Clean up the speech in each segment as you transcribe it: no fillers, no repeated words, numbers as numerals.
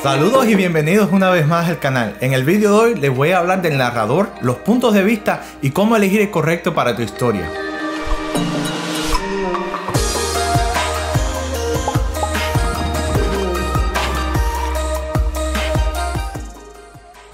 Saludos y bienvenidos una vez más al canal. En el vídeo de hoy les voy a hablar del narrador, los puntos de vista y cómo elegir el correcto para tu historia.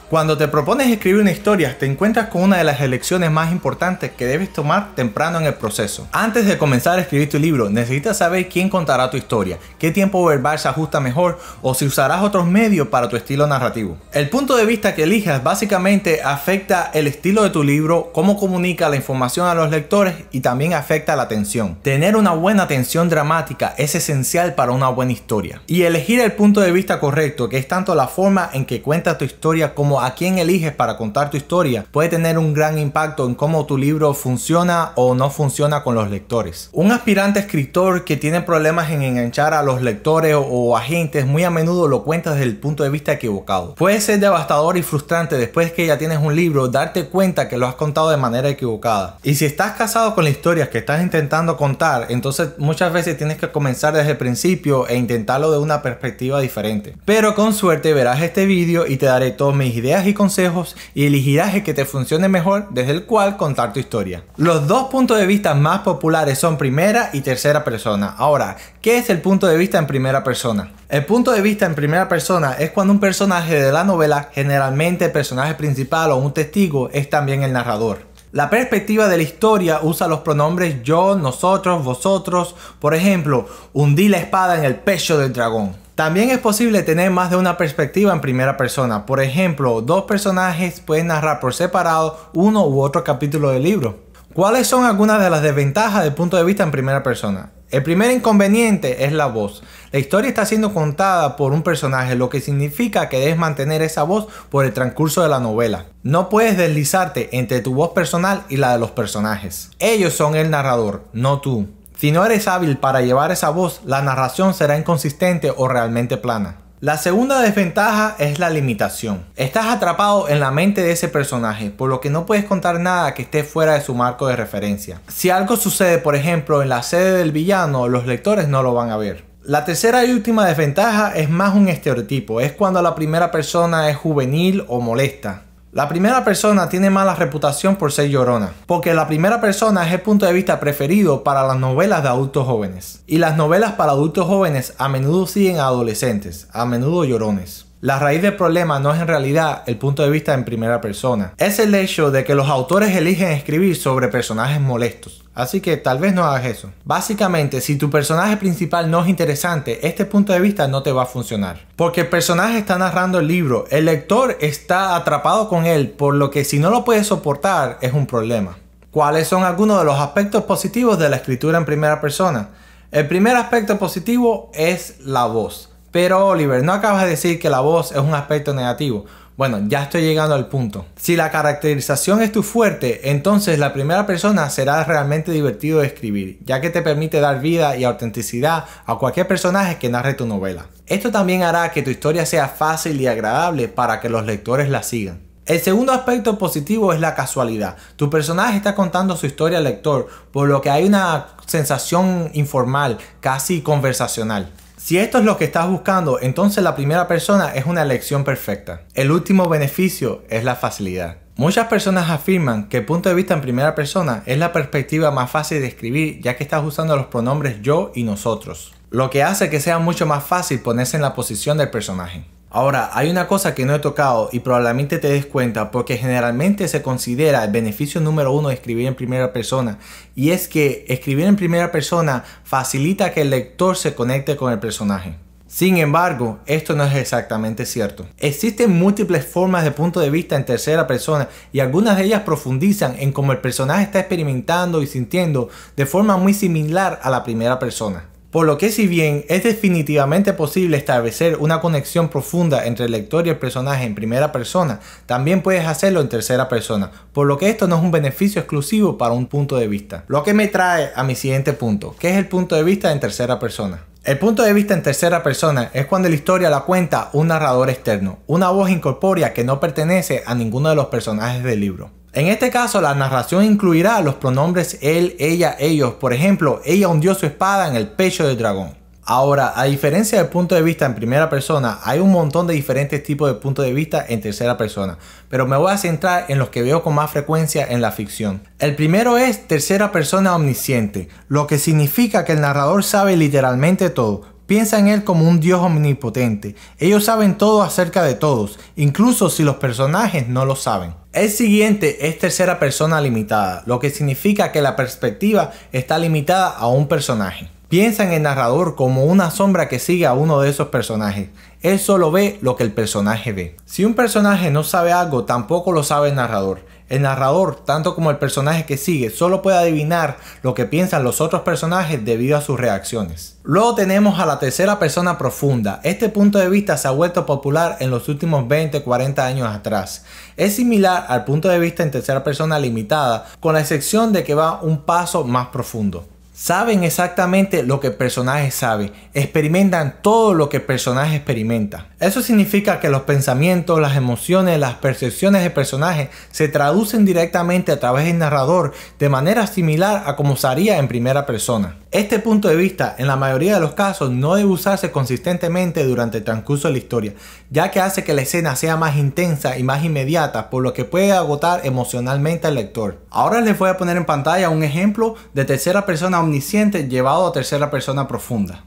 Cuando te propones escribir una historia, te encuentras con una de las elecciones más importantes que debes tomar temprano en el proceso. Antes de comenzar a escribir tu libro, necesitas saber quién contará tu historia, qué tiempo verbal se ajusta mejor o si usarás otros medios para tu estilo narrativo. El punto de vista que elijas básicamente afecta el estilo de tu libro, cómo comunica la información a los lectores y también afecta la atención. Tener una buena atención dramática es esencial para una buena historia. Y elegir el punto de vista correcto, que es tanto la forma en que cuentas tu historia como a quién eliges para contar tu historia, puede tener un gran impacto en cómo tu libro funciona o no funciona con los lectores. Un aspirante escritor que tiene problemas en enganchar a los lectores o agentes muy a menudo lo cuenta desde el punto de vista equivocado. Puede ser devastador y frustrante después que ya tienes un libro darte cuenta que lo has contado de manera equivocada. Y si estás casado con la historia que estás intentando contar, entonces muchas veces tienes que comenzar desde el principio e intentarlo de una perspectiva diferente. Pero con suerte verás este vídeo y te daré todas mis ideas y consejos y elegirás el que te funcione mejor desde el cual contar tu historia. Los dos puntos de vista más populares son primera y tercera persona. Ahora, ¿qué es el punto de vista en primera persona? El punto de vista en primera persona es cuando un personaje de la novela, generalmente el personaje principal o un testigo, es también el narrador. La perspectiva de la historia usa los pronombres yo, nosotros, vosotros. Por ejemplo, hundí la espada en el pecho del dragón. También es posible tener más de una perspectiva en primera persona. Por ejemplo, dos personajes pueden narrar por separado uno u otro capítulo del libro. ¿Cuáles son algunas de las desventajas del punto de vista en primera persona? El primer inconveniente es la voz. La historia está siendo contada por un personaje, lo que significa que debes mantener esa voz por el transcurso de la novela. No puedes deslizarte entre tu voz personal y la de los personajes. Ellos son el narrador, no tú. Si no eres hábil para llevar esa voz, la narración será inconsistente o realmente plana. La segunda desventaja es la limitación. Estás atrapado en la mente de ese personaje, por lo que no puedes contar nada que esté fuera de su marco de referencia. Si algo sucede, por ejemplo, en la sede del villano, los lectores no lo van a ver. La tercera y última desventaja es más un estereotipo. Es cuando la primera persona es juvenil o molesta. La primera persona tiene mala reputación por ser llorona, porque la primera persona es el punto de vista preferido para las novelas de adultos jóvenes. Y las novelas para adultos jóvenes a menudo siguen a adolescentes, a menudo llorones. La raíz del problema no es en realidad el punto de vista en primera persona. Es el hecho de que los autores eligen escribir sobre personajes molestos. Así que tal vez no hagas eso. Básicamente, si tu personaje principal no es interesante, este punto de vista no te va a funcionar. Porque el personaje está narrando el libro, el lector está atrapado con él, por lo que si no lo puedes soportar es un problema. ¿Cuáles son algunos de los aspectos positivos de la escritura en primera persona? El primer aspecto positivo es la voz. Pero Oliver, ¿no acabas de decir que la voz es un aspecto negativo? Bueno, ya estoy llegando al punto. Si la caracterización es tu fuerte, entonces la primera persona será realmente divertido de escribir, ya que te permite dar vida y autenticidad a cualquier personaje que narre tu novela. Esto también hará que tu historia sea fácil y agradable para que los lectores la sigan. El segundo aspecto positivo es la casualidad. Tu personaje está contando su historia al lector, por lo que hay una sensación informal, casi conversacional. Si esto es lo que estás buscando, entonces la primera persona es una elección perfecta. El último beneficio es la facilidad. Muchas personas afirman que el punto de vista en primera persona es la perspectiva más fácil de escribir, ya que estás usando los pronombres yo y nosotros, lo que hace que sea mucho más fácil ponerse en la posición del personaje. Ahora, hay una cosa que no he tocado y probablemente te des cuenta porque generalmente se considera el beneficio número uno de escribir en primera persona, y es que escribir en primera persona facilita que el lector se conecte con el personaje. Sin embargo, esto no es exactamente cierto. Existen múltiples formas de punto de vista en tercera persona y algunas de ellas profundizan en cómo el personaje está experimentando y sintiendo de forma muy similar a la primera persona. Por lo que si bien es definitivamente posible establecer una conexión profunda entre el lector y el personaje en primera persona, también puedes hacerlo en tercera persona, por lo que esto no es un beneficio exclusivo para un punto de vista. Lo que me trae a mi siguiente punto, que es el punto de vista en tercera persona. El punto de vista en tercera persona es cuando la historia la cuenta un narrador externo, una voz incorpórea que no pertenece a ninguno de los personajes del libro. En este caso, la narración incluirá los pronombres él, ella, ellos. Por ejemplo, ella hundió su espada en el pecho del dragón. Ahora, a diferencia del punto de vista en primera persona, hay un montón de diferentes tipos de puntos de vista en tercera persona, pero me voy a centrar en los que veo con más frecuencia en la ficción. El primero es tercera persona omnisciente, lo que significa que el narrador sabe literalmente todo. Piensa en él como un dios omnipotente. Ellos saben todo acerca de todos, incluso si los personajes no lo saben. El siguiente es tercera persona limitada, lo que significa que la perspectiva está limitada a un personaje. Piensa en el narrador como una sombra que sigue a uno de esos personajes. Él solo ve lo que el personaje ve. Si un personaje no sabe algo, tampoco lo sabe el narrador. El narrador, tanto como el personaje que sigue, solo puede adivinar lo que piensan los otros personajes debido a sus reacciones. Luego tenemos a la tercera persona profunda. Este punto de vista se ha vuelto popular en los últimos 20-40 años atrás. Es similar al punto de vista en tercera persona limitada, con la excepción de que va un paso más profundo. Saben exactamente lo que el personaje sabe, experimentan todo lo que el personaje experimenta. Eso significa que los pensamientos, las emociones, las percepciones del personaje se traducen directamente a través del narrador de manera similar a como se haría en primera persona. Este punto de vista, en la mayoría de los casos, no debe usarse consistentemente durante el transcurso de la historia, ya que hace que la escena sea más intensa y más inmediata, por lo que puede agotar emocionalmente al lector. Ahora les voy a poner en pantalla un ejemplo de tercera persona omnisciente llevado a tercera persona profunda.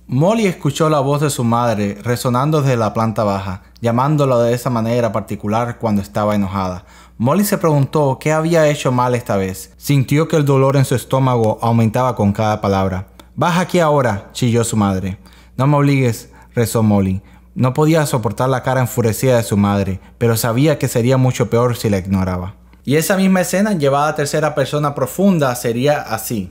Molly escuchó la voz de su madre resonando desde la planta baja, llamándolo de esa manera particular cuando estaba enojada. Molly se preguntó qué había hecho mal esta vez. Sintió que el dolor en su estómago aumentaba con cada palabra. «Baja aquí ahora», chilló su madre. «No me obligues», rezó Molly. No podía soportar la cara enfurecida de su madre, pero sabía que sería mucho peor si la ignoraba. Y esa misma escena llevada a tercera persona profunda sería así.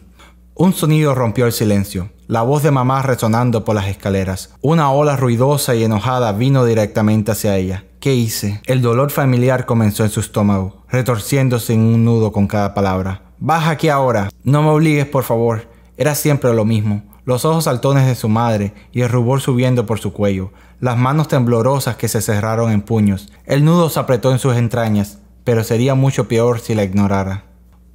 Un sonido rompió el silencio, la voz de mamá resonando por las escaleras. Una ola ruidosa y enojada vino directamente hacia ella. ¿Qué hice? El dolor familiar comenzó en su estómago, retorciéndose en un nudo con cada palabra. «Baja aquí ahora. No me obligues, por favor». Era siempre lo mismo. Los ojos saltones de su madre y el rubor subiendo por su cuello. Las manos temblorosas que se cerraron en puños. El nudo se apretó en sus entrañas, pero sería mucho peor si la ignorara.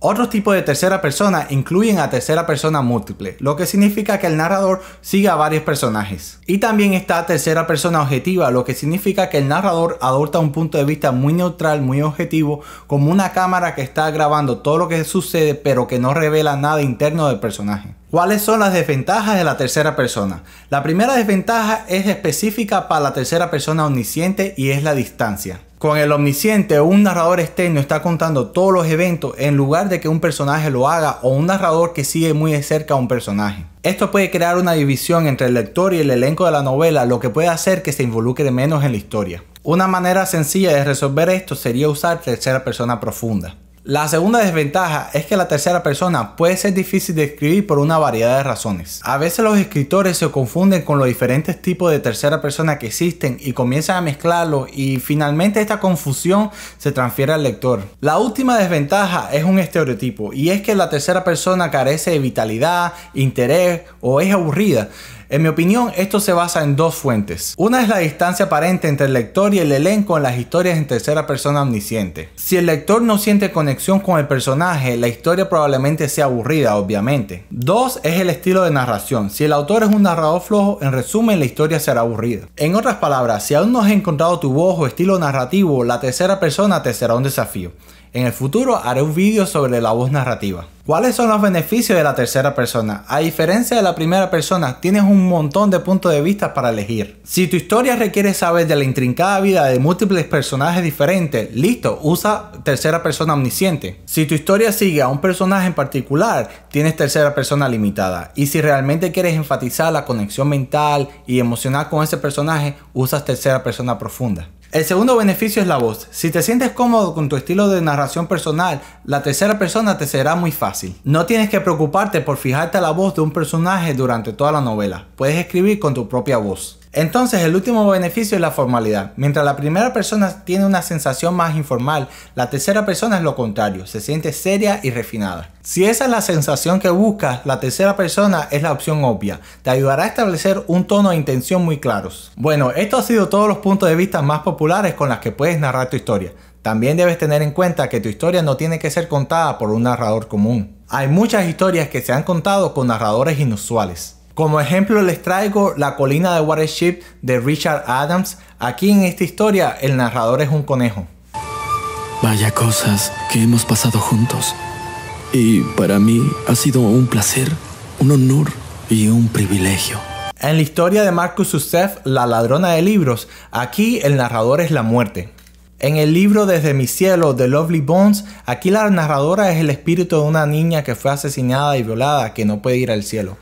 Otros tipos de tercera persona incluyen a tercera persona múltiple, lo que significa que el narrador sigue a varios personajes. Y también está tercera persona objetiva, lo que significa que el narrador adopta un punto de vista muy neutral, muy objetivo, como una cámara que está grabando todo lo que sucede pero que no revela nada interno del personaje. ¿Cuáles son las desventajas de la tercera persona? La primera desventaja es específica para la tercera persona omnisciente y es la distancia. Con el omnisciente, un narrador externo está contando todos los eventos en lugar de que un personaje lo haga o un narrador que sigue muy de cerca a un personaje. Esto puede crear una división entre el lector y el elenco de la novela, lo que puede hacer que se involucre menos en la historia. Una manera sencilla de resolver esto sería usar tercera persona profunda. La segunda desventaja es que la tercera persona puede ser difícil de escribir por una variedad de razones. A veces los escritores se confunden con los diferentes tipos de tercera persona que existen y comienzan a mezclarlos y finalmente esta confusión se transfiere al lector. La última desventaja es un estereotipo y es que la tercera persona carece de vitalidad, interés o es aburrida. En mi opinión, esto se basa en dos fuentes. Una es la distancia aparente entre el lector y el elenco en las historias en tercera persona omnisciente. Si el lector no siente conexión con el personaje, la historia probablemente sea aburrida, obviamente. Dos es el estilo de narración. Si el autor es un narrador flojo, en resumen, la historia será aburrida. En otras palabras, si aún no has encontrado tu voz o estilo narrativo, la tercera persona te será un desafío. En el futuro haré un vídeo sobre la voz narrativa. ¿Cuáles son los beneficios de la tercera persona? A diferencia de la primera persona, tienes un montón de puntos de vista para elegir. Si tu historia requiere saber de la intrincada vida de múltiples personajes diferentes, listo, usa tercera persona omnisciente. Si tu historia sigue a un personaje en particular, tienes tercera persona limitada. Y si realmente quieres enfatizar la conexión mental y emocional con ese personaje, usas tercera persona profunda. El segundo beneficio es la voz. Si te sientes cómodo con tu estilo de narración personal, la tercera persona te será muy fácil. No tienes que preocuparte por fijarte a la voz de un personaje durante toda la novela. Puedes escribir con tu propia voz. Entonces, el último beneficio es la formalidad. Mientras la primera persona tiene una sensación más informal, la tercera persona es lo contrario, se siente seria y refinada. Si esa es la sensación que buscas, la tercera persona es la opción obvia. Te ayudará a establecer un tono e intención muy claros. Bueno, esto ha sido todos los puntos de vista más populares con los que puedes narrar tu historia. También debes tener en cuenta que tu historia no tiene que ser contada por un narrador común. Hay muchas historias que se han contado con narradores inusuales. Como ejemplo les traigo La colina de Watership de Richard Adams. Aquí en esta historia el narrador es un conejo. Vaya cosas que hemos pasado juntos. Y para mí ha sido un placer, un honor y un privilegio. En la historia de Marcus Youssef, La ladrona de libros, aquí el narrador es la muerte. En el libro Desde mi cielo de Lovely Bones, aquí la narradora es el espíritu de una niña que fue asesinada y violada que no puede ir al cielo.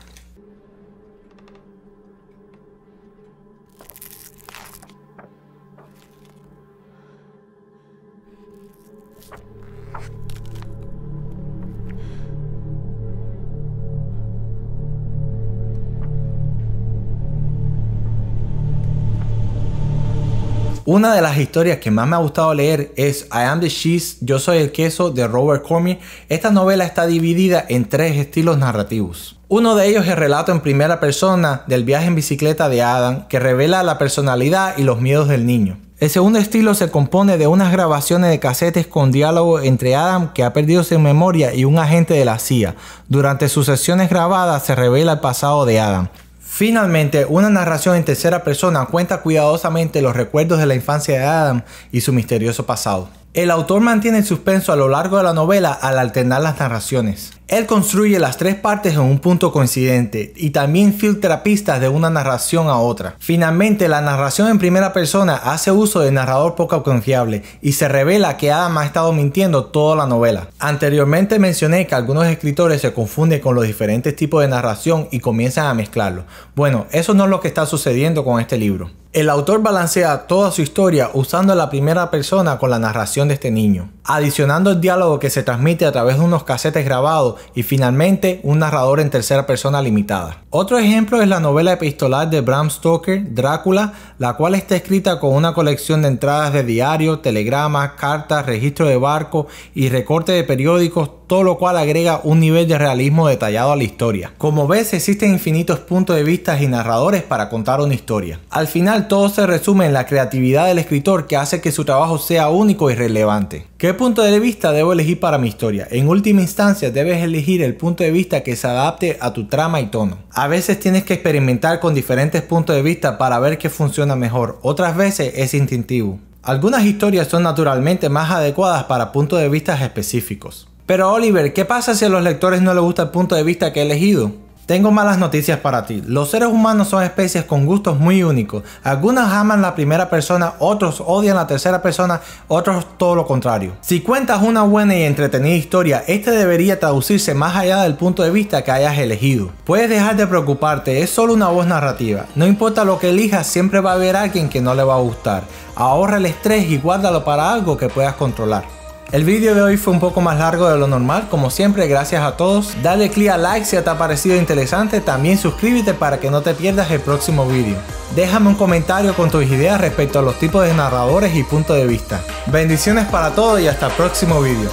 Una de las historias que más me ha gustado leer es I Am the Cheese, Yo soy el queso de Robert Cormier. Esta novela está dividida en 3 estilos narrativos. Uno de ellos es el relato en primera persona del viaje en bicicleta de Adam, que revela la personalidad y los miedos del niño. El segundo estilo se compone de unas grabaciones de casetes con diálogo entre Adam, que ha perdido su memoria, y un agente de la CIA. Durante sus sesiones grabadas se revela el pasado de Adam. Finalmente, una narración en tercera persona cuenta cuidadosamente los recuerdos de la infancia de Adam y su misterioso pasado. El autor mantiene el suspenso a lo largo de la novela al alternar las narraciones. Él construye las 3 partes en un punto coincidente y también filtra pistas de una narración a otra. Finalmente, la narración en primera persona hace uso de narrador poco confiable y se revela que Adam ha estado mintiendo toda la novela. Anteriormente mencioné que algunos escritores se confunden con los diferentes tipos de narración y comienzan a mezclarlos. Bueno, eso no es lo que está sucediendo con este libro. El autor balancea toda su historia usando la primera persona con la narración de este niño, adicionando el diálogo que se transmite a través de unos casetes grabados y finalmente un narrador en tercera persona limitada. Otro ejemplo es la novela epistolar de Bram Stoker, Drácula, la cual está escrita con una colección de entradas de diario, telegramas, cartas, registro de barco y recorte de periódicos, todo lo cual agrega un nivel de realismo detallado a la historia. Como ves, existen infinitos puntos de vista y narradores para contar una historia. Al final todo se resume en la creatividad del escritor, que hace que su trabajo sea único y relevante. ¿Qué punto de vista debo elegir para mi historia? En última instancia debes elegir el punto de vista que se adapte a tu trama y tono. A veces tienes que experimentar con diferentes puntos de vista para ver qué funciona mejor, otras veces es instintivo. Algunas historias son naturalmente más adecuadas para puntos de vista específicos. Pero Oliver, ¿qué pasa si a los lectores no les gusta el punto de vista que he elegido? Tengo malas noticias para ti. Los seres humanos son especies con gustos muy únicos. Algunos aman la primera persona, otros odian la tercera persona, otros todo lo contrario. Si cuentas una buena y entretenida historia, este debería traducirse más allá del punto de vista que hayas elegido. Puedes dejar de preocuparte, es solo una voz narrativa. No importa lo que elijas, siempre va a haber alguien que no le va a gustar. Ahorra el estrés y guárdalo para algo que puedas controlar. El vídeo de hoy fue un poco más largo de lo normal, como siempre, gracias a todos. Dale click a like si te ha parecido interesante, también suscríbete para que no te pierdas el próximo vídeo. Déjame un comentario con tus ideas respecto a los tipos de narradores y puntos de vista. Bendiciones para todos y hasta el próximo vídeo.